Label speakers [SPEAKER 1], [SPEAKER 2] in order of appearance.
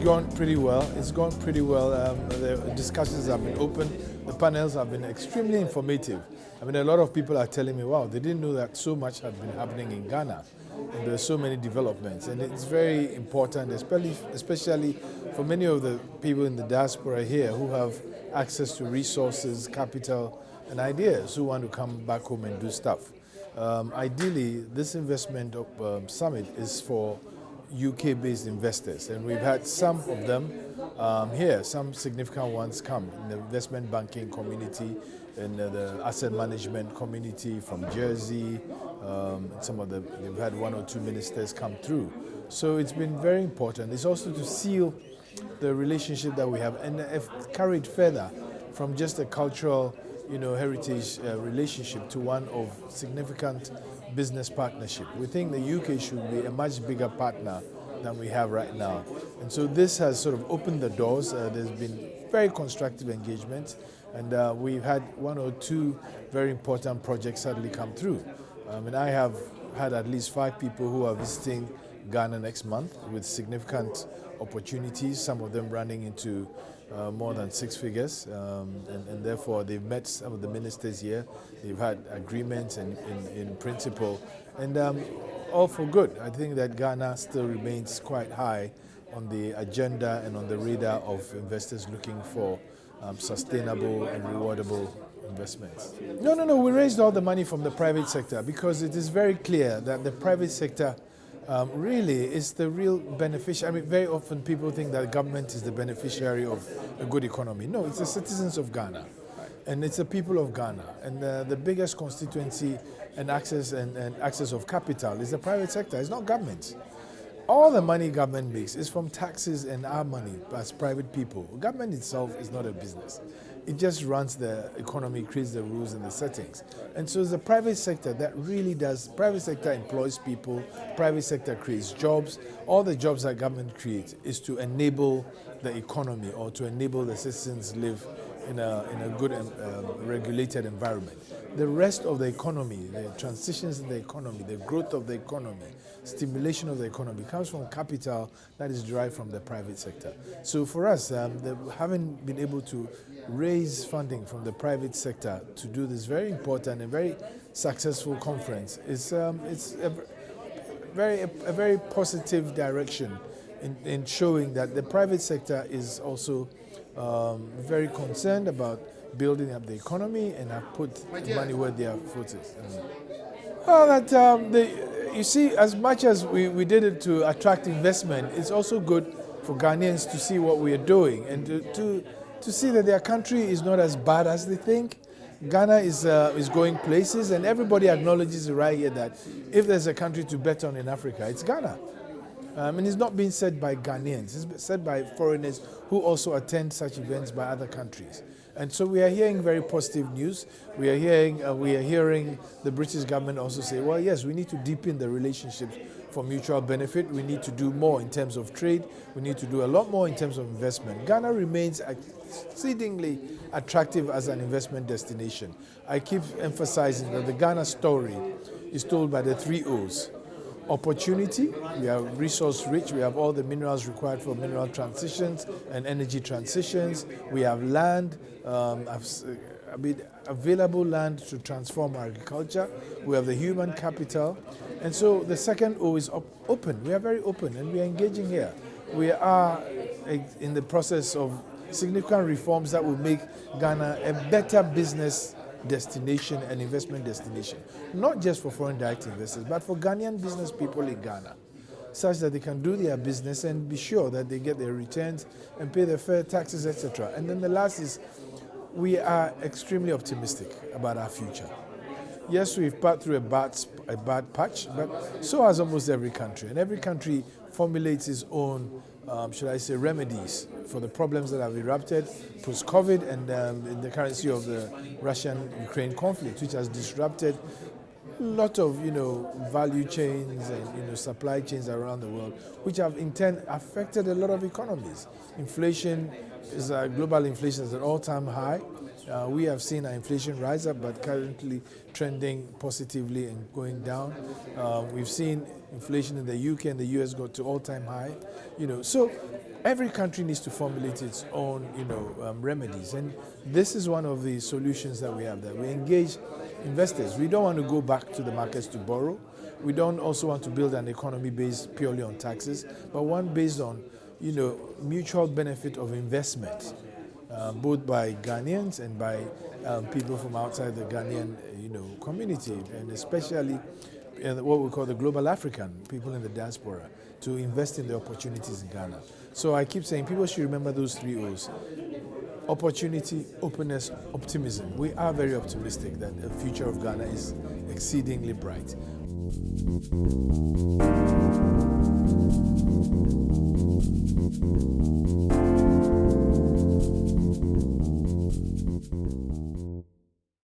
[SPEAKER 1] gone pretty well. It's gone pretty well. The discussions have been open. The panels have been extremely informative. I mean, a lot of people are telling me, wow, they didn't know that so much had been happening in Ghana. And there are so many developments. And it's very important, especially for many of the people in the diaspora here who have access to resources, capital, and ideas, who want to come back home and do stuff. Ideally, this investment summit is for UK-based investors, and we've had some of them here, some significant ones come in the investment banking community, in the asset management community from Jersey. We've had one or two ministers come through. So it's been very important. It's also to seal the relationship that we have and carried further from just a cultural heritage relationship to one of significant business partnership. We think the UK should be a much bigger partner than we have right now. And so this has sort of opened the doors. There's been very constructive engagement, and we've had one or two very important projects suddenly come through. And I have had at least 5 people who are visiting Ghana next month with significant opportunities, some of them running into more than 6 figures, and therefore they've met some of the ministers here. They've had agreements in principle, and all for good. I think that Ghana still remains quite high on the agenda and on the radar of investors looking for sustainable and rewardable investments. No, we raised all the money from the private sector because it is very clear that the private sector really is the real beneficiary. I mean, very often people think that government is the beneficiary of a good economy. No, it's the citizens of Ghana, and it's the people of Ghana. And the biggest constituency and access of capital is the private sector. It's not government. All the money government makes is from taxes and our money as private people. Government itself is not a business. It just runs the economy, creates the rules and the settings. And so it's the private sector that really does. Private sector employs people, private sector creates jobs. All the jobs that government creates is to enable the economy or to enable the citizens live in a good and regulated environment. The rest of the economy, the transitions in the economy, the growth of the economy, stimulation of the economy comes from capital that is derived from the private sector. So for us, having been able to raise funding from the private sector to do this very important and very successful conference is it's a very positive direction in showing that the private sector is also very concerned about building up the economy and have put the money where their foot is. Well, you see, as much as we did it to attract investment, it's also good for Ghanaians to see what we are doing and to see that their country is not as bad as they think. Ghana is going places, and everybody acknowledges right here that if there's a country to bet on in Africa, it's Ghana. And it's not being said by Ghanaians, it's said by foreigners who also attend such events by other countries. And so we are hearing very positive news. We are hearing the British government also say, well, yes, we need to deepen the relationships for mutual benefit. We need to do more in terms of trade. We need to do a lot more in terms of investment. Ghana remains exceedingly attractive as an investment destination. I keep emphasizing that the Ghana story is told by the 3 O's. Opportunity, we are resource rich, we have all the minerals required for mineral transitions and energy transitions. We have land, available land to transform agriculture. We have the human capital. And so the second O is open. We are very open and we are engaging here. We are in the process of significant reforms that will make Ghana a better business destination and investment destination, not just for foreign direct investors, but for Ghanaian business people in Ghana, such that they can do their business and be sure that they get their returns and pay their fair taxes, etc. And then the last is, we are extremely optimistic about our future. Yes, we've passed through a bad patch, but so has almost every country. And every country formulates its own, remedies for the problems that have erupted post-COVID and in the currency of the Russian-Ukraine conflict, which has disrupted a lot of, value chains and, supply chains around the world, which have in turn affected a lot of economies. Global inflation is at an all-time high. We have seen our inflation rise up, but currently trending positively and going down. We've seen inflation in the UK and the US go to all-time high. So every country needs to formulate its own, remedies, and this is one of the solutions that we have. That we engage investors. We don't want to go back to the markets to borrow. We don't also want to build an economy based purely on taxes, but one based on, mutual benefit of investment, both by Ghanaians and by people from outside the Ghanaian, community, and especially what we call the global African people in the diaspora, to invest in the opportunities in Ghana. So I keep saying people should remember those 3 O's: opportunity, openness, optimism. We are very optimistic that the future of Ghana is exceedingly bright.